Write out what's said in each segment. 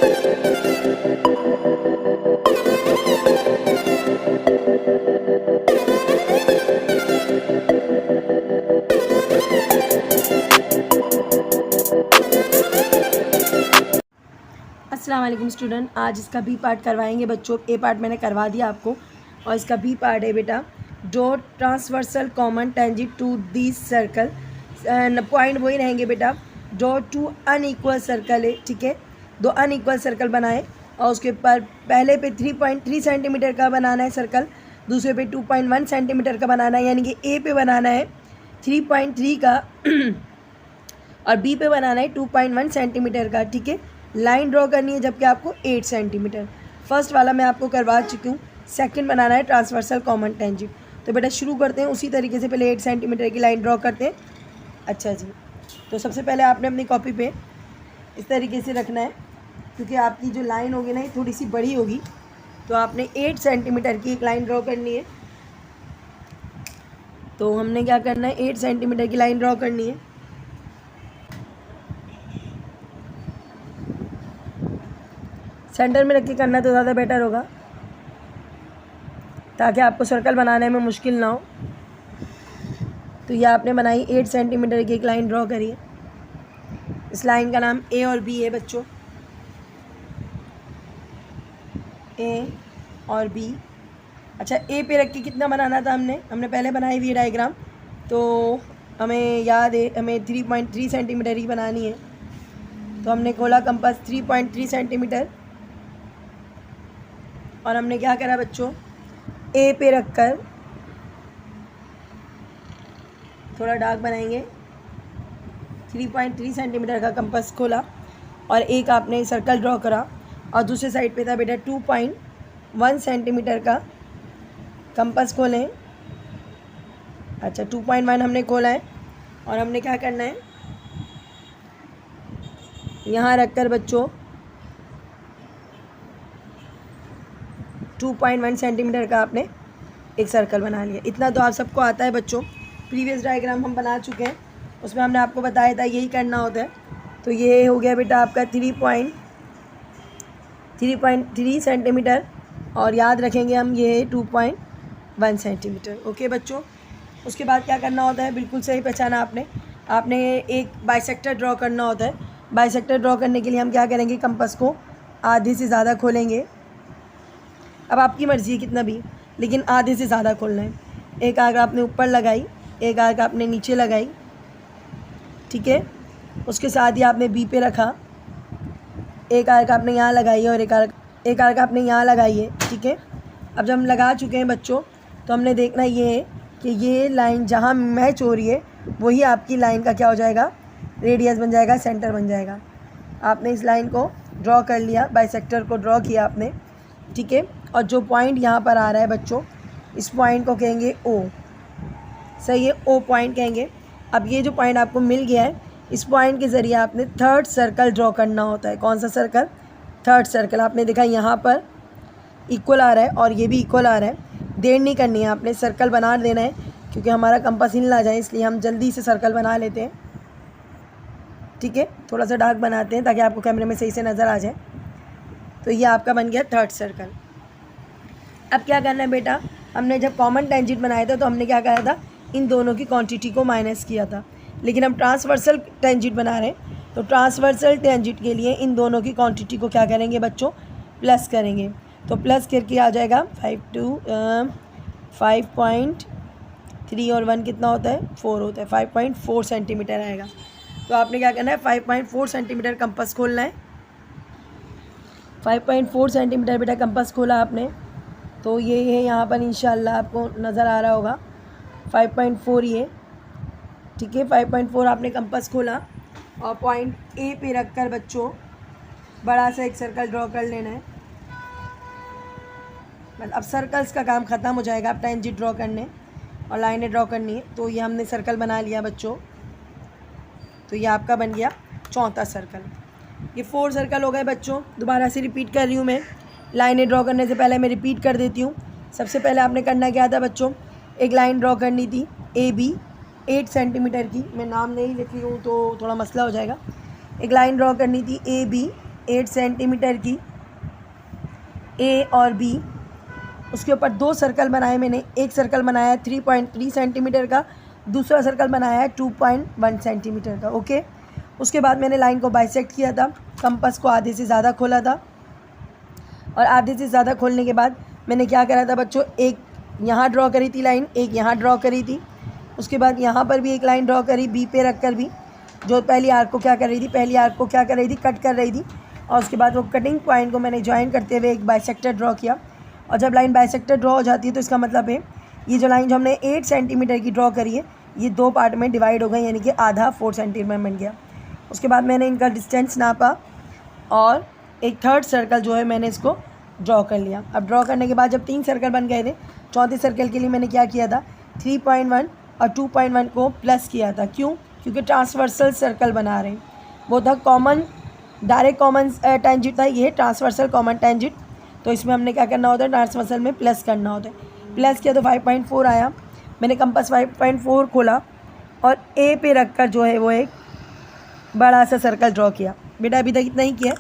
अस्सलाम वालेकुम स्टूडेंट, आज इसका बी पार्ट करवाएंगे बच्चों। ए पार्ट मैंने करवा दिया आपको और इसका बी पार्ट है बेटा, draw transversal common tangent to this circle. Point वही रहेंगे बेटा, ड्रॉ टू अनइक्वल सर्कल है, ठीक है। दो अनइक्वल सर्कल बनाए और उसके ऊपर पहले पे 3.3 सेंटीमीटर का बनाना है सर्कल, दूसरे पे 2.1 सेंटीमीटर का बनाना है, यानी कि ए पे बनाना है 3.3 का और बी पे बनाना है 2.1 सेंटीमीटर का, ठीक है। लाइन ड्रॉ करनी है जबकि आपको 8 सेंटीमीटर। फर्स्ट वाला मैं आपको करवा चुकी हूँ, सेकंड बनाना है ट्रांसवर्सल कॉमन टेंजेंट। तो बेटा शुरू करते हैं उसी तरीके से, पहले 8 सेंटीमीटर की लाइन ड्रॉ करते हैं। अच्छा जी, तो सबसे पहले आपने अपनी कॉपी पे इस तरीके से रखना है, क्योंकि आपकी जो लाइन होगी ना ये थोड़ी सी बड़ी होगी, तो आपने 8 सेंटीमीटर की एक लाइन ड्रॉ करनी है। तो हमने क्या करना है, 8 सेंटीमीटर की लाइन ड्रॉ करनी है। सेंटर में रख के करना तो ज़्यादा बेटर होगा, ताकि आपको सर्कल बनाने में मुश्किल ना हो। तो ये आपने बनाई 8 सेंटीमीटर की एक लाइन ड्रॉ करिए। इस लाइन का नाम ए और बी है बच्चों, ए और बी। अच्छा, ए पे रख के कितना बनाना था हमने पहले बनाई हुई डायग्राम, तो हमें याद है हमें 3.3 सेंटीमीटर ही बनानी है। तो हमने खोला कंपास 3.3 सेंटीमीटर और हमने क्या करा बच्चों, ए पे रखकर थोड़ा डार्क बनाएंगे, 3.3 सेंटीमीटर का कंपास खोला और एक आपने सर्कल ड्रॉ करा और दूसरे साइड पे था बेटा 2.1 सेंटीमीटर का कंपास खोलें। अच्छा, 2.1 हमने खोला है और हमने क्या करना है, यहाँ रखकर बच्चों 2.1 सेंटीमीटर का आपने एक सर्कल बना लिया। इतना तो आप सबको आता है बच्चों, प्रीवियस डायग्राम हम बना चुके हैं, उसमें हमने आपको बताया था यही करना होता है। तो ये हो गया बेटा आपका 3.3 सेंटीमीटर और याद रखेंगे हम ये 2.1 सेंटीमीटर। ओके बच्चों, उसके बाद क्या करना होता है, बिल्कुल सही पहचाना आपने एक बाइसेक्टर ड्रॉ करना होता है। बाइसेक्टर ड्रॉ करने के लिए हम क्या करेंगे, कंपास को आधे से ज़्यादा खोलेंगे। अब आपकी मर्ज़ी है कितना भी, लेकिन आधे से ज़्यादा खोलना है। एक आग आपने ऊपर लगाई, एक आग आपने नीचे लगाई, ठीक है। उसके साथ ही आपने बी पे रखा, एक आग आपने यहाँ लगाई है और एक आग आपने यहाँ लगाई है, ठीक है। अब जब हम लगा चुके हैं बच्चों, तो हमने देखना ये है कि ये लाइन जहाँ मैच हो रही है वही आपकी लाइन का क्या हो जाएगा, रेडियस बन जाएगा, सेंटर बन जाएगा। आपने इस लाइन को ड्रॉ कर लिया, बाइसेक्टर को ड्रॉ किया आपने, ठीक है। और जो पॉइंट यहाँ पर आ रहा है बच्चों, इस पॉइंट को कहेंगे ओ, सही है, ओ पॉइंट कहेंगे। अब ये जो पॉइंट आपको मिल गया है, इस पॉइंट के ज़रिए आपने थर्ड सर्कल ड्रॉ करना होता है। कौन सा सर्कल, थर्ड सर्कल। आपने देखा यहाँ पर इक्वल आ रहा है और ये भी इक्वल आ रहा है, देर नहीं करनी है, आपने सर्कल बना देना है, क्योंकि हमारा कंपास हिल ना जाए इसलिए हम जल्दी से सर्कल बना लेते हैं, ठीक है। थोड़ा सा डार्क बनाते हैं ताकि आपको कैमरे में सही से नज़र आ जाए। तो ये आपका बन गया थर्ड सर्कल। अब क्या करना है बेटा, हमने जब कॉमन टेंजेंट बनाया था तो हमने क्या करा था, इन दोनों की क्वांटिटी को माइनस किया था। लेकिन हम ट्रांसवर्सल टेंजेंट बना रहे हैं, तो ट्रांसवर्सल टेंजेंट के लिए इन दोनों की क्वांटिटी को क्या करेंगे बच्चों, प्लस करेंगे। तो प्लस करके आ जाएगा 5.3 और 1 कितना होता है, 4 होता है, 5.4 सेंटीमीटर आएगा। तो आपने क्या करना है, 5.4 सेंटीमीटर कंपास खोलना है। 5.4 सेंटीमीटर बेटा कंपास खोला आपने, तो ये है यहाँ पर इंशाल्लाह आपको नज़र आ रहा होगा 5.4 ये, ठीक है। 5.4 आपने कंपास खोला और पॉइंट ए पे रखकर बच्चों बड़ा सा एक सर्कल ड्रॉ कर लेना है। अब सर्कल्स का काम ख़त्म हो जाएगा, अब टेंजेंट ड्रॉ करने और लाइनें ड्रॉ करनी है। तो ये हमने सर्कल बना लिया बच्चों, तो ये आपका बन गया चौथा सर्कल। ये 4 सर्कल हो गए बच्चों। दोबारा से रिपीट कर रही हूँ मैं, लाइनें ड्रॉ करने से पहले मैं रिपीट कर देती हूँ। सबसे पहले आपने करना क्या था बच्चों, एक लाइन ड्रॉ करनी थी ए बी 8 सेंटीमीटर की, मैं नाम नहीं लिख रही हूँ तो थोड़ा मसला हो जाएगा। एक लाइन ड्रॉ करनी थी ए बी 8 सेंटीमीटर की ए और बी, उसके ऊपर 2 सर्कल बनाए मैंने। एक सर्कल बनाया है 3.3 सेंटीमीटर का, दूसरा सर्कल बनाया है 2.1 सेंटीमीटर का। ओके, उसके बाद मैंने लाइन को बाइसेक्ट किया था, कंपास को आधे से ज़्यादा खोला था, और आधे से ज़्यादा खोलने के बाद मैंने क्या करा था बच्चों, एक यहाँ ड्रॉ करी थी लाइन, एक यहाँ ड्रॉ करी थी। उसके बाद यहाँ पर भी एक लाइन ड्रॉ करी बी पे रख कर भी, जो पहली आर्क को क्या कर रही थी, पहली आर्क को क्या कर रही थी, कट कर रही थी। और उसके बाद वो कटिंग पॉइंट को मैंने ज्वाइन करते हुए एक बाइसेक्टर ड्रॉ किया। और जब लाइन बाइसेक्टर ड्रॉ हो जाती है तो इसका मतलब है ये जो लाइन जो हमने 8 सेंटीमीटर की ड्रॉ करी है ये 2 पार्ट में डिवाइड हो गई, यानी कि आधा 4 सेंटीमीटर बन गया। उसके बाद मैंने इनका डिस्टेंस नापा और एक थर्ड सर्कल जो है मैंने इसको ड्रॉ कर लिया। अब ड्रॉ करने के बाद जब 3 सर्कल बन गए थे, चौथे सर्कल के लिए मैंने क्या किया था, 3.1 और 2.1 को प्लस किया था। क्यों? क्योंकि ट्रांसवर्सल सर्कल बना रहे हैं। वो था कॉमन, डायरेक्ट कॉमन टेंजेंट था, ये ट्रांसवर्सल कॉमन टेंजेंट। तो इसमें हमने क्या करना होता है, ट्रांसवर्सल में प्लस करना होता है। प्लस किया तो 5.4 आया। मैंने कंपास 5.4 खोला और ए पे रखकर जो है वो एक बड़ा सा सर्कल ड्रॉ किया। बेटा अभी तक इतना ही किया।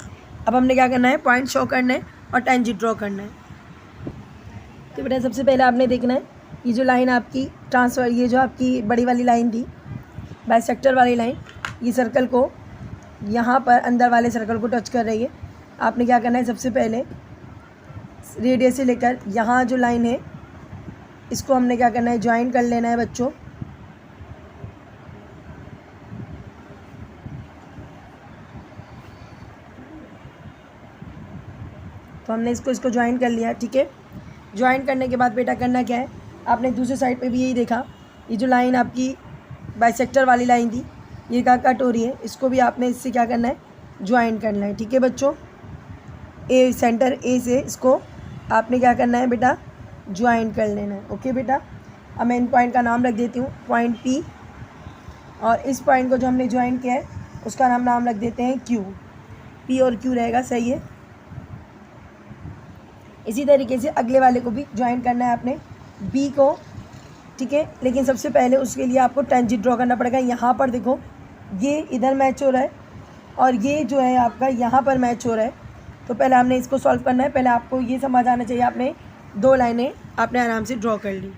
अब हमने क्या करना है, पॉइंट शो करना है और टेंजेंट ड्रॉ करना है। तो बेटा सबसे पहले आपने देखना है ये जो लाइन आपकी ट्रांसफर, ये जो आपकी बड़ी वाली लाइन थी, बाइसेक्टर वाली लाइन, ये सर्कल को यहाँ पर अंदर वाले सर्कल को टच कर रही है। आपने क्या करना है, सबसे पहले रेडियस से लेकर यहाँ जो लाइन है इसको हमने क्या करना है, ज्वाइन कर लेना है बच्चों। तो हमने इसको ज्वाइन कर लिया, ठीक है। ज्वाइन करने के बाद बेटा करना क्या है, आपने दूसरे साइड पे भी यही देखा, ये जो लाइन आपकी बाइसेक्टर वाली लाइन थी ये क्या कट हो रही है, इसको भी आपने इससे क्या करना है, ज्वाइन करना है, ठीक है बच्चों। ए सेंटर ए से इसको आपने क्या करना है बेटा, ज्वाइन कर लेना है। ओके बेटा, अब मैं इन पॉइंट का नाम रख देती हूँ, पॉइंट पी, और इस पॉइंट को जो हमने ज्वाइन किया है उसका नाम रख देते हैं क्यू। पी और क्यू रहेगा, सही है। इसी तरीके से अगले वाले को भी ज्वाइन करना है आपने, बी को, ठीक है। लेकिन सबसे पहले उसके लिए आपको टेंजेंट ड्रॉ करना पड़ेगा। यहाँ पर देखो ये इधर मैच हो रहा है और ये जो है आपका यहाँ पर मैच हो रहा है। तो पहले हमने इसको सॉल्व करना है। पहले आपको ये समझ आना चाहिए, आपने 2 लाइनें आपने आराम से ड्रॉ कर ली।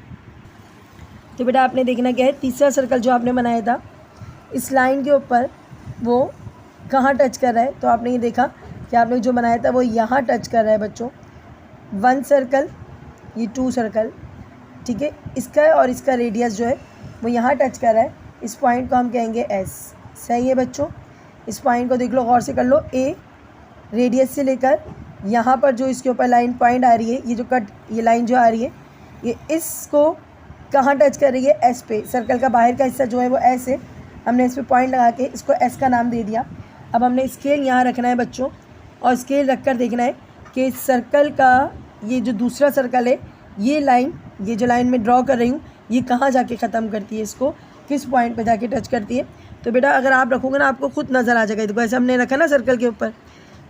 तो बेटा आपने देखना क्या है, तीसरा सर्कल जो आपने बनाया था इस लाइन के ऊपर वो कहाँ टच कर रहा है। तो आपने ये देखा कि आपने जो बनाया था वो यहाँ टच कर रहा है बच्चों। 1 सर्कल, ये 2 सर्कल, ठीक है। इसका और इसका रेडियस जो है वो यहाँ टच कर रहा है। इस पॉइंट को हम कहेंगे एस, सही है बच्चों। इस पॉइंट को देख लो, गौर से कर लो। ए रेडियस से लेकर यहाँ पर जो इसके ऊपर लाइन पॉइंट आ रही है, ये जो कट, ये लाइन जो आ रही है ये इसको कहाँ टच कर रही है, एस पे। सर्कल का बाहर का हिस्सा जो है वो एस है। हमने इस पर पॉइंट लगा के इसको एस का नाम दे दिया। अब हमने स्केल यहाँ रखना है बच्चों, और स्केल रख कर देखना है कि सर्कल का ये जो दूसरा सर्कल है, ये लाइन, ये जो लाइन मैं ड्रॉ कर रही हूँ ये कहाँ जाके ख़त्म करती है, इसको किस पॉइंट पे जाके टच करती है। तो बेटा अगर आप रखोगे ना आपको खुद नज़र आ जाएगा। देखो ऐसे हमने रखा ना सर्कल के ऊपर,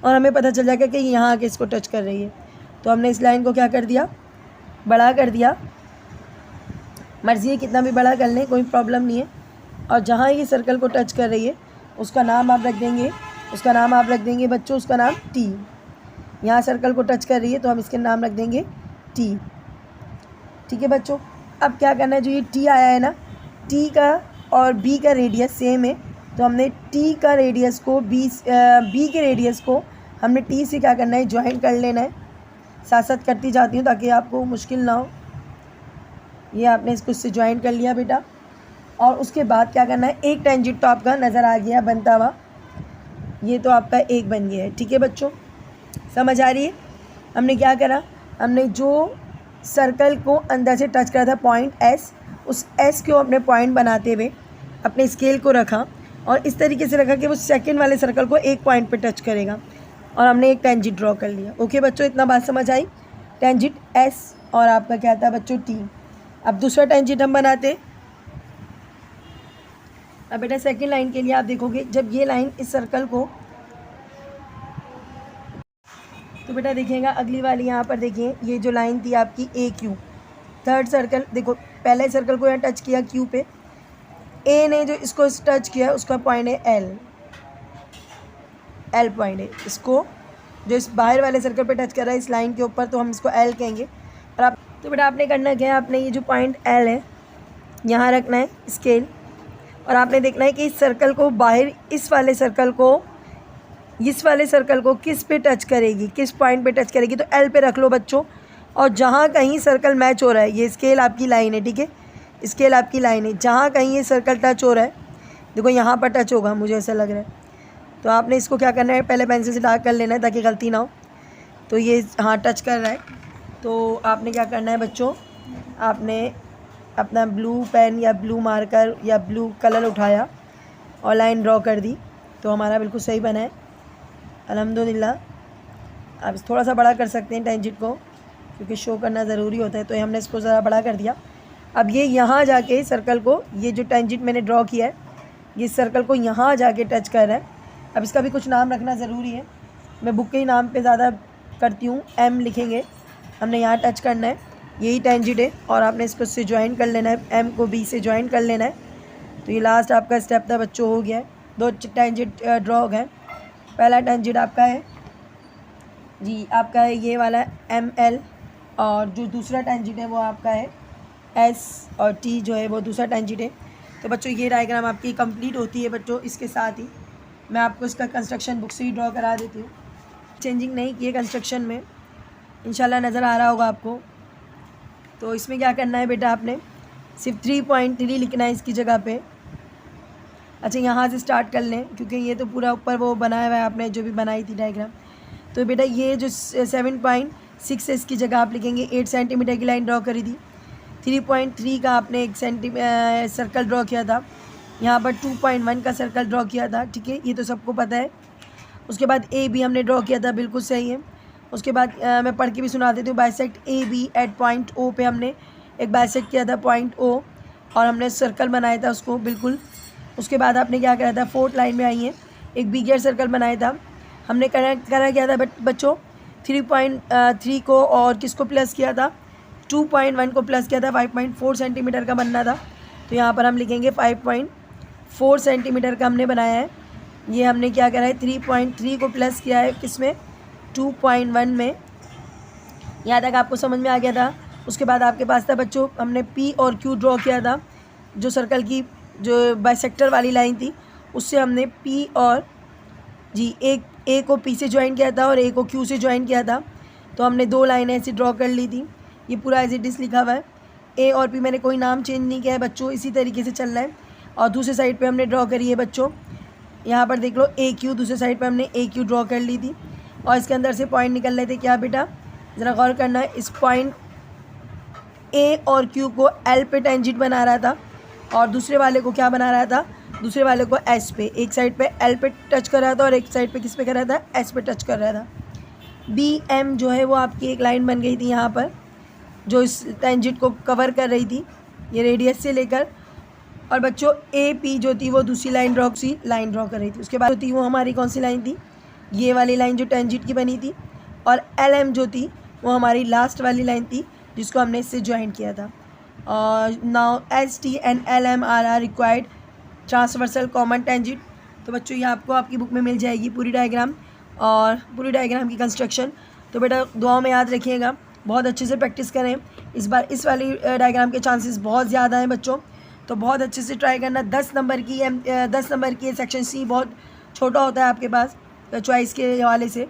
और हमें पता चल जाएगा कि यहाँ आके इसको टच कर रही है। तो हमने इस लाइन को क्या कर दिया, बड़ा कर दिया। मर्ज़ी है कितना भी बड़ा कर लें, कोई प्रॉब्लम नहीं है। और जहाँ ये सर्कल को टच कर रही है उसका नाम आप रख देंगे, बच्चों, उसका नाम टी। यहाँ सर्कल को टच कर रही है तो हम इसके नाम रख देंगे टी, ठीक है बच्चों। अब क्या करना है, जो ये टी आया है ना, टी का और बी का रेडियस सेम है। तो हमने टी का रेडियस को बी के रेडियस को हमने टी से क्या करना है, ज्वाइन कर लेना है। साथ साथ करती जाती हूँ ताकि आपको मुश्किल ना हो। ये आपने इसको इससे ज्वाइन कर लिया बेटा। और उसके बाद क्या करना है, एक टेंजेंट तो आपका नज़र आ गया बनता हुआ, ये तो आपका एक बन गया है, ठीक है बच्चों। समझ आ रही है। हमने क्या करा, हमने जो सर्कल को अंदर से टच करा था पॉइंट एस, उस एस को अपने पॉइंट बनाते हुए अपने स्केल को रखा और इस तरीके से रखा कि वो सेकंड वाले सर्कल को एक पॉइंट पे टच करेगा, और हमने एक टेंजेंट ड्रॉ कर लिया। ओके बच्चों, इतना बात समझ आई। टेंजेंट एस और आपका क्या था बच्चों, टी। अब दूसरा टेंजेंट हम बनाते हैं। अब बेटा सेकंड लाइन के लिए आप देखोगे, जब ये लाइन इस सर्कल को, तो बेटा देखिएगा अगली वाली यहाँ पर देखिए, ये जो लाइन थी आपकी ए क्यू, थर्ड सर्कल, देखो पहले सर्कल को यहाँ टच किया क्यू पे, ए ने जो इसको टच किया उसका पॉइंट है एल। एल पॉइंट है। इसको जो इस बाहर वाले सर्कल पे टच कर रहा है इस लाइन के ऊपर, तो हम इसको एल कहेंगे। और आप तो बेटा आपने करना क्या है, आपने ये जो पॉइंट एल है यहाँ रखना है स्केल, और आपने देखना है कि इस सर्कल को बाहर इस वाले सर्कल को किस पे टच करेगी, किस पॉइंट पे टच करेगी, तो एल पे रख लो बच्चों। और जहाँ कहीं सर्कल मैच हो रहा है, ये स्केल आपकी लाइन है, ठीक है, स्केल आपकी लाइन है, जहाँ कहीं ये सर्कल टच हो रहा है, देखो यहाँ पर टच होगा मुझे ऐसा लग रहा है, तो आपने इसको क्या करना है, पहले पेंसिल से डार्क कर लेना है ताकि गलती ना हो। तो ये हाँ टच कर रहा है, तो आपने क्या करना है बच्चों, आपने अपना ब्लू पेन या ब्लू मार्कर या ब्लू कलर उठाया और लाइन ड्रॉ कर दी, तो हमारा बिल्कुल सही बना है अल्हम्दुलिल्लाह। आप थोड़ा सा बड़ा कर सकते हैं टेंजेंट को, क्योंकि शो करना ज़रूरी होता है, तो हमने इसको ज़रा बड़ा कर दिया। अब ये यहाँ जाके सर्कल को, ये जो टेंजेंट मैंने ड्रॉ किया है, ये सर्कल को यहाँ जाके टच कर रहा है। अब इसका भी कुछ नाम रखना ज़रूरी है, मैं बुक के ही नाम पे ज़्यादा करती हूँ, एम लिखेंगे, हमने यहाँ टच करना है, यही टेंजेंट है, और आपने इसको से ज्वाइन कर लेना है, एम को बी से ज्वाइन कर लेना है। तो ये लास्ट आपका स्टेप था बच्चों, हो गया है। 2 टेंजेंट ड्रॉ हो गए। पहला टेंजेंट आपका है जी, आपका है ये वाला एम एल, और जो दूसरा टेंजेंट है वो आपका है एस और टी, जो है वो दूसरा टेंजेंट है। तो बच्चों ये डायग्राम आपकी कंप्लीट होती है बच्चों। इसके साथ ही मैं आपको इसका कंस्ट्रक्शन बुक से ही ड्रॉ करा देती हूँ, चेंजिंग नहीं किए कंस्ट्रक्शन में, इंशाल्लाह नज़र आ रहा होगा आपको। तो इसमें क्या करना है बेटा, आपने सिर्फ 3.3 लिखना है इसकी जगह पे। अच्छा यहाँ से स्टार्ट कर लें, क्योंकि ये तो पूरा ऊपर वो बनाया हुआ है आपने जो भी बनाई थी डायग्राम। तो बेटा ये जो 7.6 है इसकी जगह आप लिखेंगे 8 सेंटीमीटर की लाइन ड्रॉ करी थी। 3.3 का आपने एक सर्कल ड्रॉ किया था, यहाँ पर 2.1 का सर्कल ड्रॉ किया था, ठीक है, ये तो सबको पता है। उसके बाद ए बी हमने ड्रॉ किया था, बिल्कुल सही है। उसके बाद मैं पढ़ के भी सुना देती हूँ, bisect A B at point O पे हमने एक बाइसेक्ट किया था पॉइंट ओ, और हमने सर्कल बनाया था उसको बिल्कुल। उसके बाद आपने क्या करा था, 4th लाइन में आई है, एक बिगर सर्कल बनाया था हमने। करा क्या था बच्चों, 3.3 को और किसको प्लस किया था, 2.1 को प्लस किया था, 5.4 सेंटीमीटर का बनना था। तो यहाँ पर हम लिखेंगे 5.4 सेंटीमीटर का हमने बनाया है। ये हमने क्या करा है, 3.3 को प्लस किया है किसमें, 2.1 में। यहाँ तक आपको समझ में आ गया था। उसके बाद आपके पास था बच्चों, हमने पी और क्यू ड्रॉ किया था, जो सर्कल की जो बाइसेक्टर वाली लाइन थी उससे हमने पी और जी एक ए को पी से ज्वाइन किया था और ए को क्यू से ज्वाइन किया था। तो हमने 2 लाइनें ऐसी ड्रॉ कर ली थी। ये पूरा एज इट इज़ लिखा हुआ है, ए और पी मैंने कोई नाम चेंज नहीं किया है बच्चों, इसी तरीके से चल रहा है। और दूसरे साइड पे हमने ड्रॉ करी है बच्चों, यहाँ पर देख लो ए क्यू, दूसरे साइड पे हमने ए क्यू ड्रॉ कर ली थी। और इसके अंदर से पॉइंट निकल रहे थे क्या बेटा, ज़रा गौर करना है, इस पॉइंट ए और क्यू को एल पे टेंजेंट बना रहा था, और दूसरे वाले को क्या बना रहा था, दूसरे वाले को एस पे, एक साइड पे एल पे टच कर रहा था और एक साइड पे किस पे कर रहा था, एस पे टच कर रहा था। बी एम जो है वो आपकी एक लाइन बन गई थी यहाँ पर, जो इस टेंजेंट को कवर कर रही थी, ये रेडियस से लेकर। और बच्चों ए पी जो थी वो दूसरी लाइन ड्रॉ कर रही थी। उसके बाद जो थी वो हमारी कौन सी लाइन थी, ये वाली लाइन जो टेंजेंट की बनी थी। और एल एम जो थी वो हमारी लास्ट वाली लाइन थी, जिसको हमने इससे ज्वाइन किया था। और now S T and L M are required transversal common tangent. तो बच्चों ये आपको आपकी बुक में मिल जाएगी पूरी डायग्राम और पूरी डायग्राम की कंस्ट्रक्शन। तो बेटा दुआओं में याद रखिएगा, बहुत अच्छे से प्रैक्टिस करें। इस बार इस वाली डायग्राम के चांसेस बहुत ज़्यादा हैं बच्चों, तो बहुत अच्छे से ट्राई करना। 10 नंबर की सेक्शन सी बहुत छोटा होता है आपके पास चॉइस के हवाले से,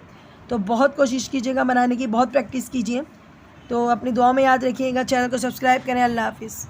तो बहुत कोशिश कीजिएगा बनाने की, बहुत प्रैक्टिस कीजिए। तो अपनी दुआ में याद रखिएगा, चैनल को सब्सक्राइब करें। अल्लाह हाफिज़।